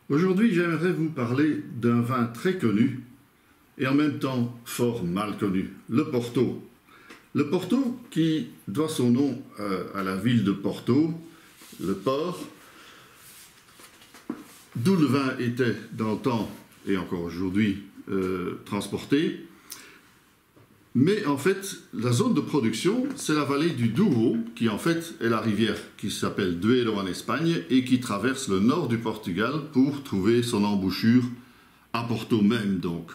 Aujourd'hui, j'aimerais vous parler d'un vin très connu et en même temps fort mal connu, le Porto. Le Porto qui doit son nom à la ville de Porto, le port, d'où le vin était dans le temps et encore aujourd'hui transporté. Mais en fait, la zone de production, c'est la vallée du Douro, qui en fait est la rivière qui s'appelle Duero en Espagne et qui traverse le nord du Portugal pour trouver son embouchure à Porto même donc.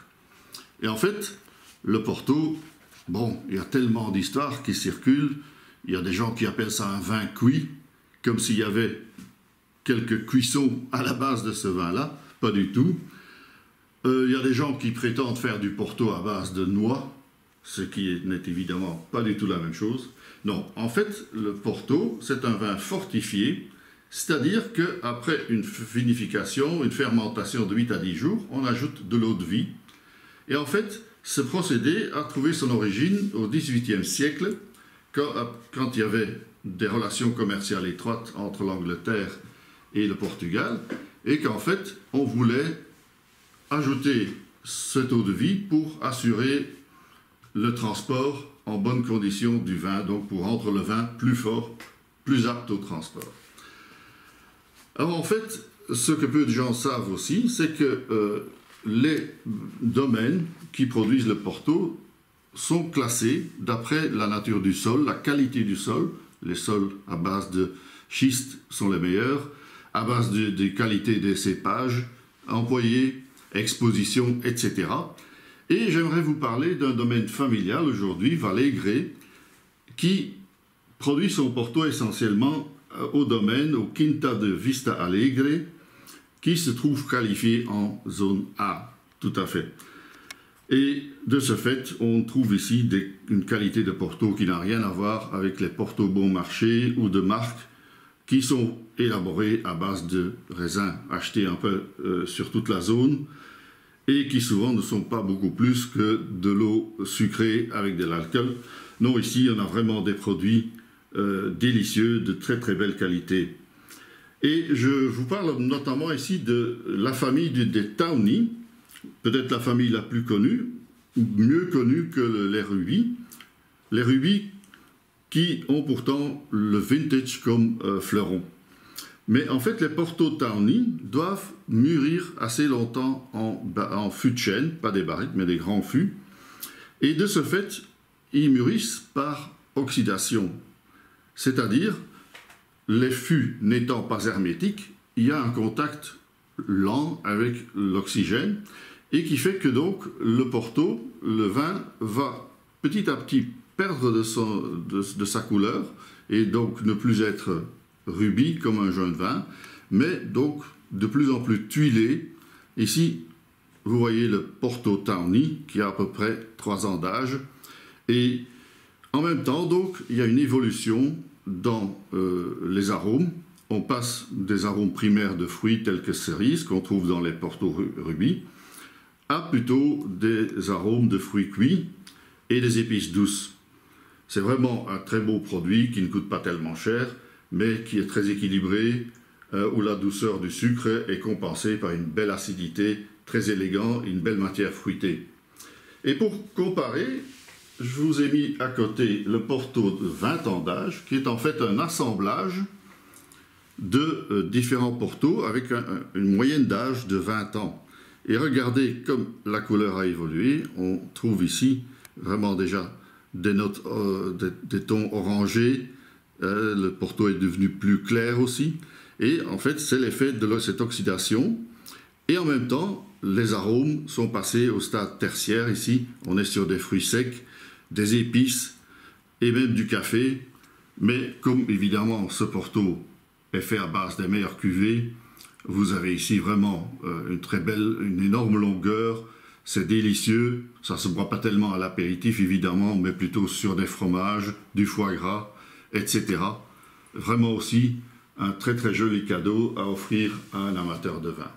Et en fait, le Porto, bon, il y a tellement d'histoires qui circulent, il y a des gens qui appellent ça un vin cuit, comme s'il y avait quelques cuissons à la base de ce vin-là, pas du tout. Il y a des gens qui prétendent faire du Porto à base de noix, ce qui n'est évidemment pas du tout la même chose. Non, en fait, le Porto, c'est un vin fortifié, c'est-à-dire qu'après une vinification, une fermentation de 8 à 10 jours, on ajoute de l'eau de vie. Et en fait, ce procédé a trouvé son origine au XVIIIe siècle, quand il y avait des relations commerciales étroites entre l'Angleterre et le Portugal, et qu'en fait, on voulait ajouter cette eau de vie pour assurer le transport en bonnes conditions du vin, donc pour rendre le vin plus fort, plus apte au transport. Alors en fait, ce que peu de gens savent aussi, c'est que les domaines qui produisent le Porto sont classés d'après la nature du sol, la qualité du sol. Les sols à base de schiste sont les meilleurs, à base des qualités des cépages employés, exposition, etc. Et j'aimerais vous parler d'un domaine familial aujourd'hui, Vallegré, qui produit son Porto essentiellement au domaine, au Quinta de Vista Alegre, qui se trouve qualifié en zone A, tout à fait. Et de ce fait, on trouve ici une qualité de Porto qui n'a rien à voir avec les Porto bon marché ou de marque qui sont élaborés à base de raisins achetés un peu sur toute la zone, et qui souvent ne sont pas beaucoup plus que de l'eau sucrée avec de l'alcool. Non, ici, on a vraiment des produits délicieux, de très très belle qualité. Et je vous parle notamment ici de la famille des Tawny, peut-être la famille la plus connue, ou mieux connue que les rubis. Les rubis qui ont pourtant le vintage comme fleuron. Mais en fait, les Porto Tawny doivent mûrir assez longtemps en fûts de chêne, pas des barriques, mais des grands fûts. Et de ce fait, ils mûrissent par oxydation. C'est-à-dire, les fûts n'étant pas hermétiques, il y a un contact lent avec l'oxygène, et qui fait que donc le Porto, le vin, va petit à petit perdre de sa couleur, et donc ne plus être rubis comme un jeune vin, mais donc de plus en plus tuilé. Ici, vous voyez le Porto Tawny qui a à peu près 3 ans d'âge. Et en même temps, donc, il y a une évolution dans les arômes. On passe des arômes primaires de fruits tels que cerises, qu'on trouve dans les Porto rubis, à plutôt des arômes de fruits cuits et des épices douces. C'est vraiment un très beau produit qui ne coûte pas tellement cher, mais qui est très équilibré, où la douceur du sucre est compensée par une belle acidité, très élégant, et une belle matière fruitée. Et pour comparer, je vous ai mis à côté le Porto de 20 ans d'âge, qui est en fait un assemblage de différents Portos avec une moyenne d'âge de 20 ans. Et regardez comme la couleur a évolué, on trouve ici vraiment déjà des notes, des tons orangés. Le Porto est devenu plus clair aussi, et en fait c'est l'effet de cette oxydation, et en même temps les arômes sont passés au stade tertiaire. Ici on est sur des fruits secs, des épices et même du café, mais comme évidemment ce Porto est fait à base des meilleures cuvées, vous avez ici vraiment une énorme longueur, c'est délicieux, ça ne se boit pas tellement à l'apéritif évidemment, mais plutôt sur des fromages, du foie gras, etc. Vraiment aussi un très très joli cadeau à offrir à un amateur de vin.